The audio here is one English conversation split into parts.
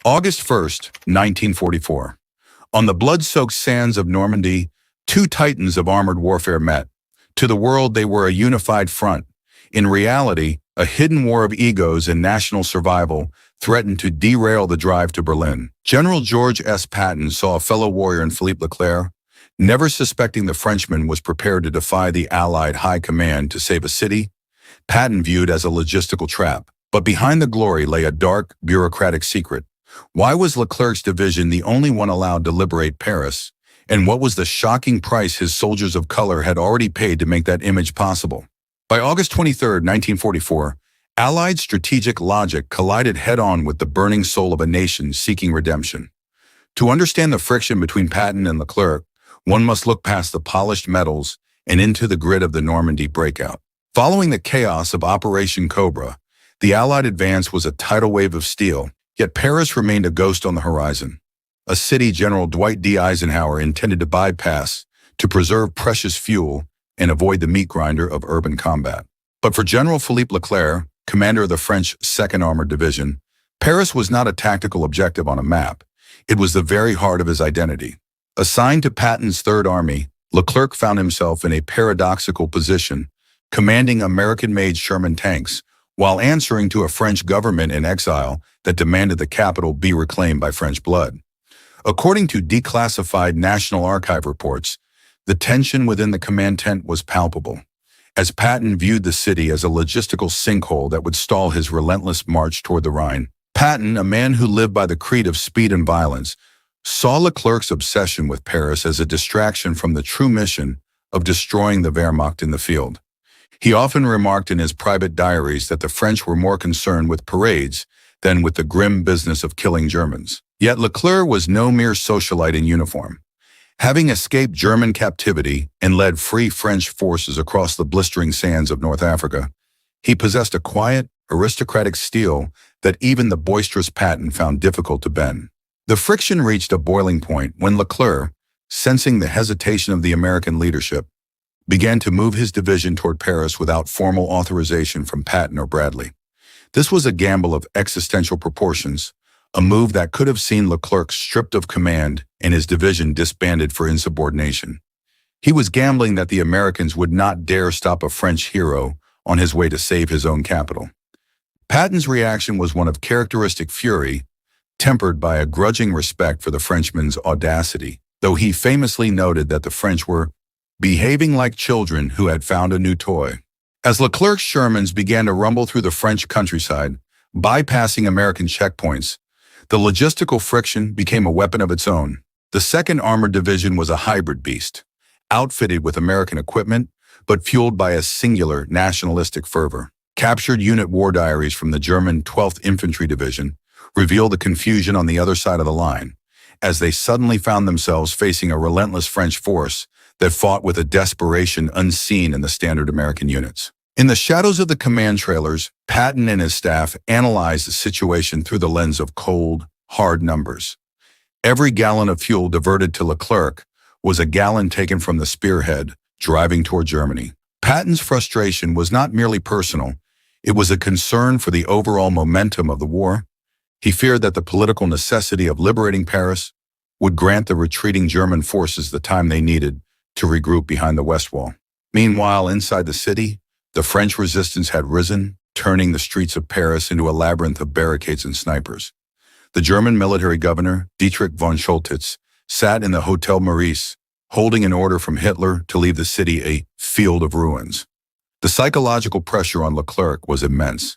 August 1st, 1944. On the blood-soaked sands of Normandy, two titans of armored warfare met. To the world, they were a unified front. In reality, a hidden war of egos and national survival threatened to derail the drive to Berlin. General George S. Patton saw a fellow warrior in Philippe Leclerc. Never suspecting the Frenchman was prepared to defy the Allied high command to save a city, Patton viewed as a logistical trap. But behind the glory lay a dark, bureaucratic secret. Why was Leclerc's division the only one allowed to liberate Paris? And what was the shocking price his soldiers of color had already paid to make that image possible? By August 23, 1944, Allied strategic logic collided head-on with the burning soul of a nation seeking redemption. To understand the friction between Patton and Leclerc, one must look past the polished metals and into the grit of the Normandy breakout. Following the chaos of Operation Cobra, the Allied advance was a tidal wave of steel, yet Paris remained a ghost on the horizon. A city General Dwight D. Eisenhower intended to bypass to preserve precious fuel and avoid the meat grinder of urban combat. But for General Philippe Leclerc, commander of the French 2nd Armored Division, Paris was not a tactical objective on a map. It was the very heart of his identity. Assigned to Patton's Third Army, Leclerc found himself in a paradoxical position, commanding American-made Sherman tanks, while answering to a French government in exile that demanded the capital be reclaimed by French blood. According to declassified National Archive reports, the tension within the command tent was palpable, as Patton viewed the city as a logistical sinkhole that would stall his relentless march toward the Rhine. Patton, a man who lived by the creed of speed and violence, saw Leclerc's obsession with Paris as a distraction from the true mission of destroying the Wehrmacht in the field. He often remarked in his private diaries that the French were more concerned with parades than with the grim business of killing Germans. Yet Leclerc was no mere socialite in uniform. Having escaped German captivity and led free French forces across the blistering sands of North Africa, he possessed a quiet, aristocratic steel that even the boisterous Patton found difficult to bend. The friction reached a boiling point when Leclerc, sensing the hesitation of the American leadership, began to move his division toward Paris without formal authorization from Patton or Bradley. This was a gamble of existential proportions, a move that could have seen Leclerc stripped of command and his division disbanded for insubordination. He was gambling that the Americans would not dare stop a French hero on his way to save his own capital. Patton's reaction was one of characteristic fury, tempered by a grudging respect for the Frenchman's audacity, though he famously noted that the French were behaving like children who had found a new toy. As Leclerc's Shermans began to rumble through the French countryside, bypassing American checkpoints, the logistical friction became a weapon of its own. The 2nd Armored Division was a hybrid beast, outfitted with American equipment, but fueled by a singular nationalistic fervor. Captured unit war diaries from the German 12th Infantry Division reveal the confusion on the other side of the line, as they suddenly found themselves facing a relentless French force that fought with a desperation unseen in the standard American units. In the shadows of the command trailers, Patton and his staff analyzed the situation through the lens of cold, hard numbers. Every gallon of fuel diverted to Leclerc was a gallon taken from the spearhead, driving toward Germany. Patton's frustration was not merely personal, it was a concern for the overall momentum of the war. He feared that the political necessity of liberating Paris would grant the retreating German forces the time they needed to regroup behind the West Wall. Meanwhile, inside the city, the French resistance had risen, turning the streets of Paris into a labyrinth of barricades and snipers. The German military governor, Dietrich von Choltitz, sat in the Hotel Meurice, holding an order from Hitler to leave the city a field of ruins. The psychological pressure on Leclerc was immense.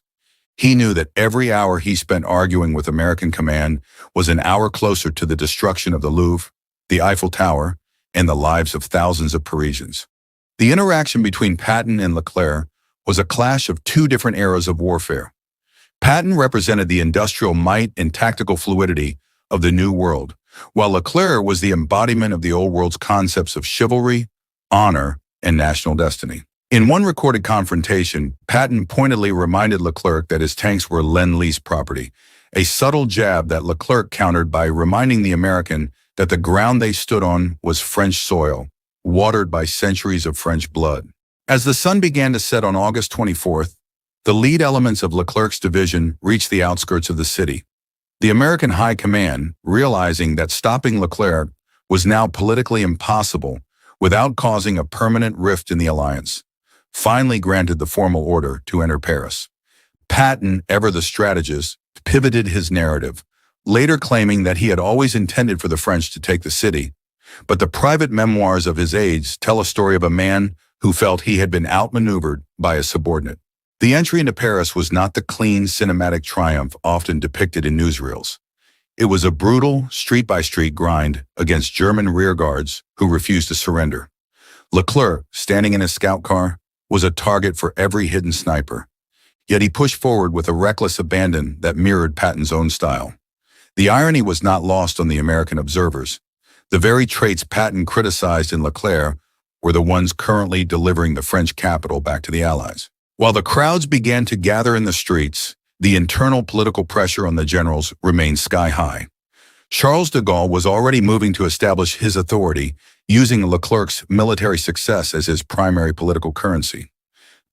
He knew that every hour he spent arguing with American command was an hour closer to the destruction of the Louvre, the Eiffel Tower, and the lives of thousands of Parisians. The interaction between Patton and Leclerc was a clash of two different eras of warfare. Patton represented the industrial might and tactical fluidity of the New World, while Leclerc was the embodiment of the Old World's concepts of chivalry, honor, and national destiny. In one recorded confrontation, Patton pointedly reminded Leclerc that his tanks were Lend-Lease property, a subtle jab that Leclerc countered by reminding the American that the ground they stood on was French soil, watered by centuries of French blood. As the sun began to set on August 24th, the lead elements of Leclerc's division reached the outskirts of the city. The American High Command, realizing that stopping Leclerc was now politically impossible without causing a permanent rift in the alliance, finally granted the formal order to enter Paris. Patton, ever the strategist, pivoted his narrative, later claiming that he had always intended for the French to take the city, but the private memoirs of his aides tell a story of a man who felt he had been outmaneuvered by a subordinate. The entry into Paris was not the clean cinematic triumph often depicted in newsreels. It was a brutal, street-by-street grind against German rearguards who refused to surrender. Leclerc, standing in his scout car, was a target for every hidden sniper. Yet he pushed forward with a reckless abandon that mirrored Patton's own style. The irony was not lost on the American observers. The very traits Patton criticized in Leclerc were the ones currently delivering the French capital back to the Allies. While the crowds began to gather in the streets, the internal political pressure on the generals remained sky-high. Charles de Gaulle was already moving to establish his authority, using Leclerc's military success as his primary political currency.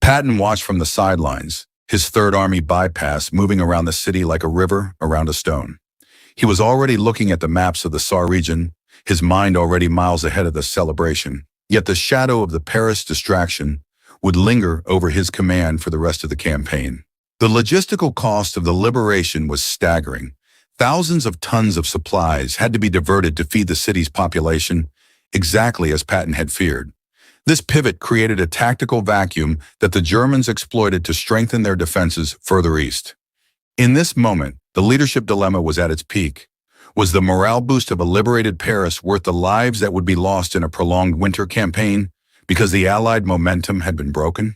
Patton watched from the sidelines, his Third Army bypass moving around the city like a river around a stone. He was already looking at the maps of the Saar region, his mind already miles ahead of the celebration. Yet the shadow of the Paris distraction would linger over his command for the rest of the campaign. The logistical cost of the liberation was staggering. Thousands of tons of supplies had to be diverted to feed the city's population, exactly as Patton had feared. This pivot created a tactical vacuum that the Germans exploited to strengthen their defenses further east. In this moment, the leadership dilemma was at its peak. Was the morale boost of a liberated Paris worth the lives that would be lost in a prolonged winter campaign because the Allied momentum had been broken?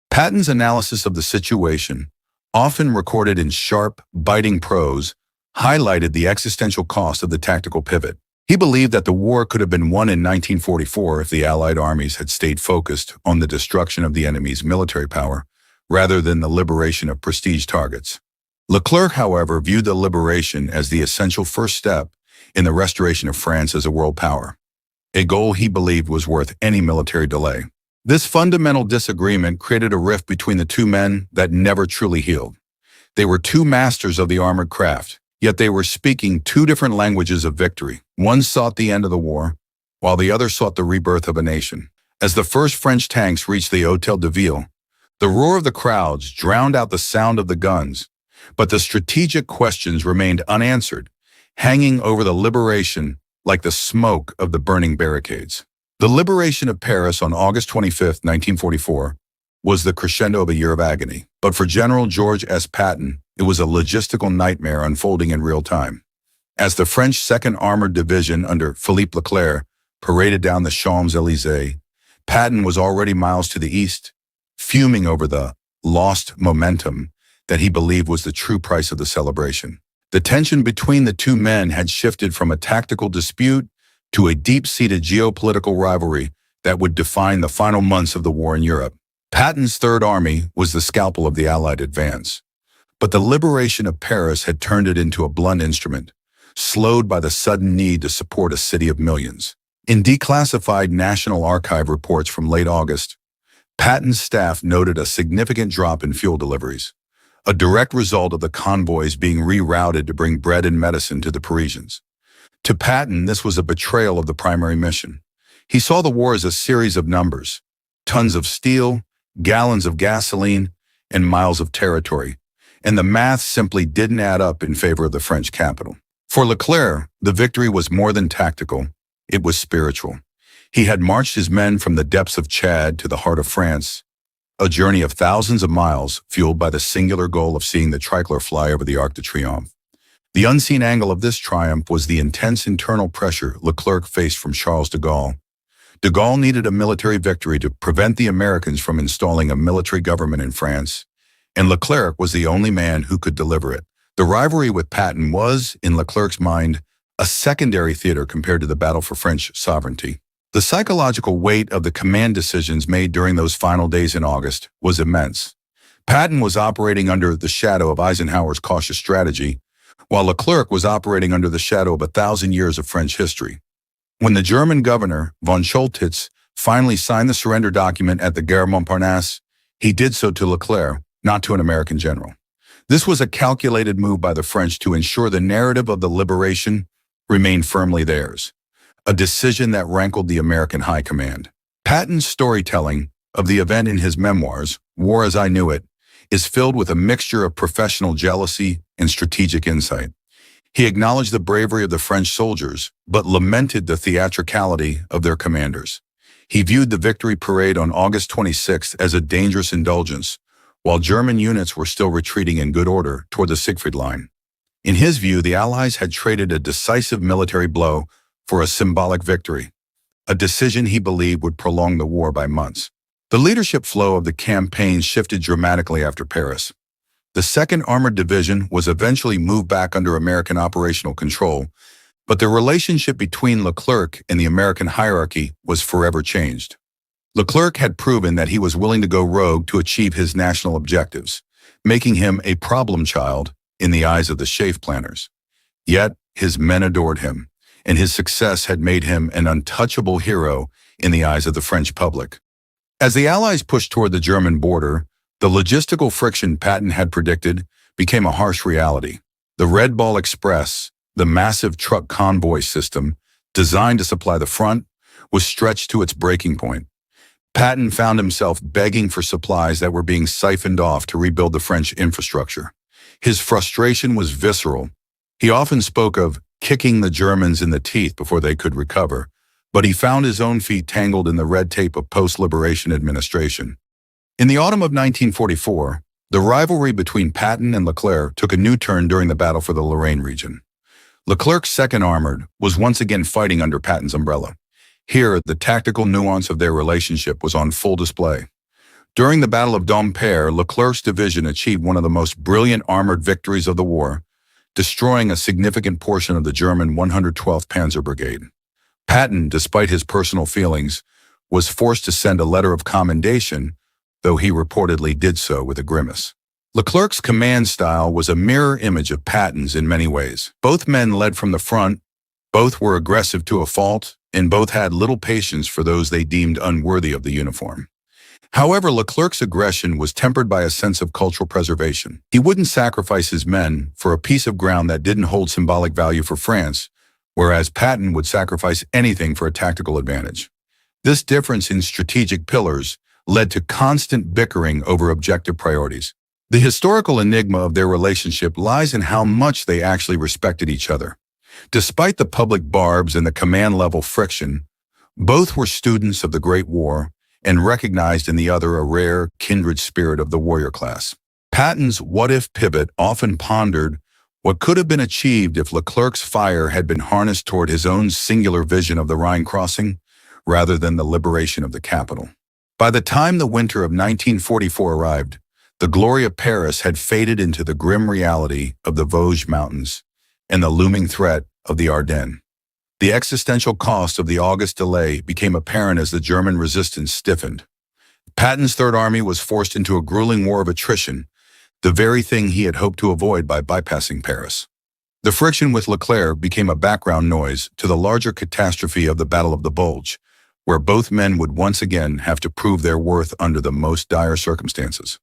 Patton's analysis of the situation, often recorded in sharp, biting prose, highlighted the existential cost of the tactical pivot. He believed that the war could have been won in 1944 if the Allied armies had stayed focused on the destruction of the enemy's military power rather than the liberation of prestige targets. Leclerc, however, viewed the liberation as the essential first step in the restoration of France as a world power, a goal he believed was worth any military delay. This fundamental disagreement created a rift between the two men that never truly healed. They were two masters of the armored craft, yet they were speaking two different languages of victory. One sought the end of the war, while the other sought the rebirth of a nation. As the first French tanks reached the Hôtel de Ville, the roar of the crowds drowned out the sound of the guns, but the strategic questions remained unanswered, hanging over the liberation like the smoke of the burning barricades. The liberation of Paris on August 25, 1944, was the crescendo of a year of agony. But for General George S. Patton, it was a logistical nightmare unfolding in real time. As the French 2nd Armored Division under Philippe Leclerc paraded down the Champs-Élysées, Patton was already miles to the east, fuming over the lost momentum that he believed was the true price of the celebration. The tension between the two men had shifted from a tactical dispute to a deep-seated geopolitical rivalry that would define the final months of the war in Europe. Patton's Third Army was the scalpel of the Allied advance, but the liberation of Paris had turned it into a blunt instrument, slowed by the sudden need to support a city of millions. In declassified National Archive reports from late August, Patton's staff noted a significant drop in fuel deliveries, a direct result of the convoys being rerouted to bring bread and medicine to the Parisians. To Patton, this was a betrayal of the primary mission. He saw the war as a series of numbers: tons of steel, gallons of gasoline, and miles of territory, and the math simply didn't add up in favor of the French capital. For Leclerc, the victory was more than tactical, it was spiritual. He had marched his men from the depths of Chad to the heart of France, a journey of thousands of miles fueled by the singular goal of seeing the tricolor fly over the Arc de Triomphe. The unseen angle of this triumph was the intense internal pressure Leclerc faced from Charles de Gaulle. De Gaulle needed a military victory to prevent the Americans from installing a military government in France, and Leclerc was the only man who could deliver it. The rivalry with Patton was, in Leclerc's mind, a secondary theater compared to the battle for French sovereignty. The psychological weight of the command decisions made during those final days in August was immense. Patton was operating under the shadow of Eisenhower's cautious strategy, while Leclerc was operating under the shadow of 1,000 years of French history. When the German governor, von Choltitz, finally signed the surrender document at the Gare Montparnasse, he did so to Leclerc, not to an American general. This was a calculated move by the French to ensure the narrative of the liberation remained firmly theirs, a decision that rankled the American high command. Patton's storytelling of the event in his memoirs, War as I Knew It, is filled with a mixture of professional jealousy and strategic insight. He acknowledged the bravery of the French soldiers, but lamented the theatricality of their commanders. He viewed the victory parade on August 26th as a dangerous indulgence, while German units were still retreating in good order toward the Siegfried Line. In his view, the Allies had traded a decisive military blow for a symbolic victory, a decision he believed would prolong the war by months. The leadership flow of the campaign shifted dramatically after Paris. The 2nd Armored Division was eventually moved back under American operational control, but the relationship between Leclerc and the American hierarchy was forever changed. Leclerc had proven that he was willing to go rogue to achieve his national objectives, making him a problem child in the eyes of the SHAEF planners. Yet, his men adored him, and his success had made him an untouchable hero in the eyes of the French public. As the Allies pushed toward the German border, the logistical friction Patton had predicted became a harsh reality. The Red Ball Express, the massive truck convoy system designed to supply the front, was stretched to its breaking point. Patton found himself begging for supplies that were being siphoned off to rebuild the French infrastructure. His frustration was visceral. He often spoke of kicking the Germans in the teeth before they could recover, but he found his own feet tangled in the red tape of post-liberation administration. In the autumn of 1944, the rivalry between Patton and Leclerc took a new turn during the battle for the Lorraine region. Leclerc's 2nd Armored was once again fighting under Patton's umbrella. Here, the tactical nuance of their relationship was on full display. During the Battle of Dompierre, Leclerc's division achieved one of the most brilliant armored victories of the war, destroying a significant portion of the German 112th Panzer Brigade. Patton, despite his personal feelings, was forced to send a letter of commendation, though he reportedly did so with a grimace. Leclerc's command style was a mirror image of Patton's in many ways. Both men led from the front, both were aggressive to a fault, and both had little patience for those they deemed unworthy of the uniform. However, Leclerc's aggression was tempered by a sense of cultural preservation. He wouldn't sacrifice his men for a piece of ground that didn't hold symbolic value for France, whereas Patton would sacrifice anything for a tactical advantage. This difference in strategic pillars led to constant bickering over objective priorities. The historical enigma of their relationship lies in how much they actually respected each other. Despite the public barbs and the command-level friction, both were students of the Great War and recognized in the other a rare, kindred spirit of the warrior class. Patton's what-if pivot often pondered what could have been achieved if Leclerc's fire had been harnessed toward his own singular vision of the Rhine crossing rather than the liberation of the capital. By the time the winter of 1944 arrived, the glory of Paris had faded into the grim reality of the Vosges Mountains and the looming threat of the Ardennes. The existential cost of the August delay became apparent as the German resistance stiffened. Patton's Third Army was forced into a grueling war of attrition, the very thing he had hoped to avoid by bypassing Paris. The friction with Leclerc became a background noise to the larger catastrophe of the Battle of the Bulge, where both men would once again have to prove their worth under the most dire circumstances.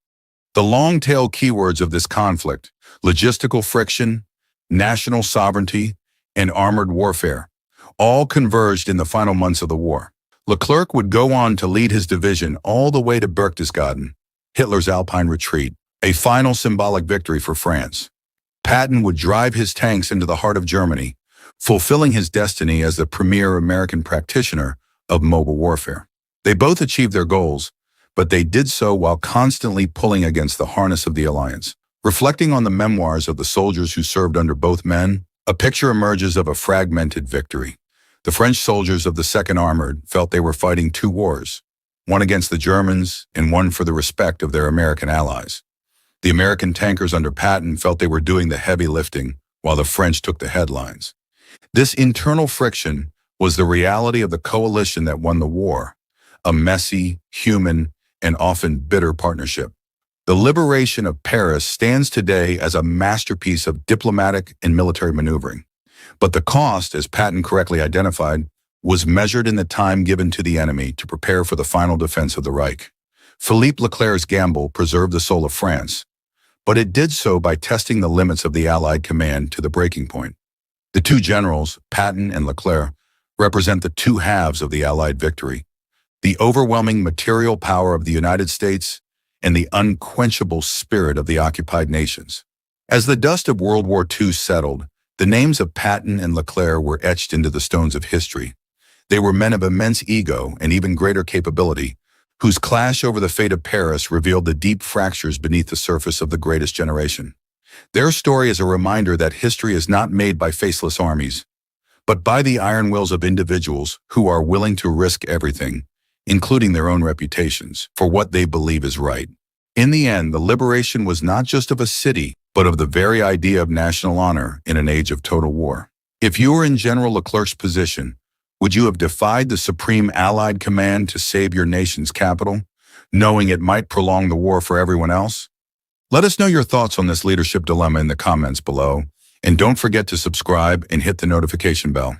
The long-tail keywords of this conflict, logistical friction, national sovereignty, and armored warfare, all converged in the final months of the war. Leclerc would go on to lead his division all the way to Berchtesgaden, Hitler's Alpine retreat, a final symbolic victory for France. Patton would drive his tanks into the heart of Germany, fulfilling his destiny as the premier American practitioner of mobile warfare. They both achieved their goals, but they did so while constantly pulling against the harness of the alliance. Reflecting on the memoirs of the soldiers who served under both men, a picture emerges of a fragmented victory. The French soldiers of the 2nd Armored felt they were fighting two wars, one against the Germans and one for the respect of their American allies. The American tankers under Patton felt they were doing the heavy lifting, while the French took the headlines. This internal friction was the reality of the coalition that won the war, a messy, human, and often bitter partnership. The liberation of Paris stands today as a masterpiece of diplomatic and military maneuvering. But the cost, as Patton correctly identified, was measured in the time given to the enemy to prepare for the final defense of the Reich. Philippe Leclerc's gamble preserved the soul of France, but it did so by testing the limits of the Allied command to the breaking point. The two generals, Patton and Leclerc, represent the two halves of the Allied victory: the overwhelming material power of the United States and the unquenchable spirit of the occupied nations. As the dust of World War II settled, the names of Patton and Leclerc were etched into the stones of history. They were men of immense ego and even greater capability, whose clash over the fate of Paris revealed the deep fractures beneath the surface of the greatest generation. Their story is a reminder that history is not made by faceless armies, but by the iron wills of individuals who are willing to risk everything, including their own reputations, for what they believe is right. In the end, the liberation was not just of a city, but of the very idea of national honor in an age of total war. If you were in General Leclerc's position, would you have defied the supreme Allied command to save your nation's capital, knowing it might prolong the war for everyone else? Let us know your thoughts on this leadership dilemma in the comments below, and don't forget to subscribe and hit the notification bell.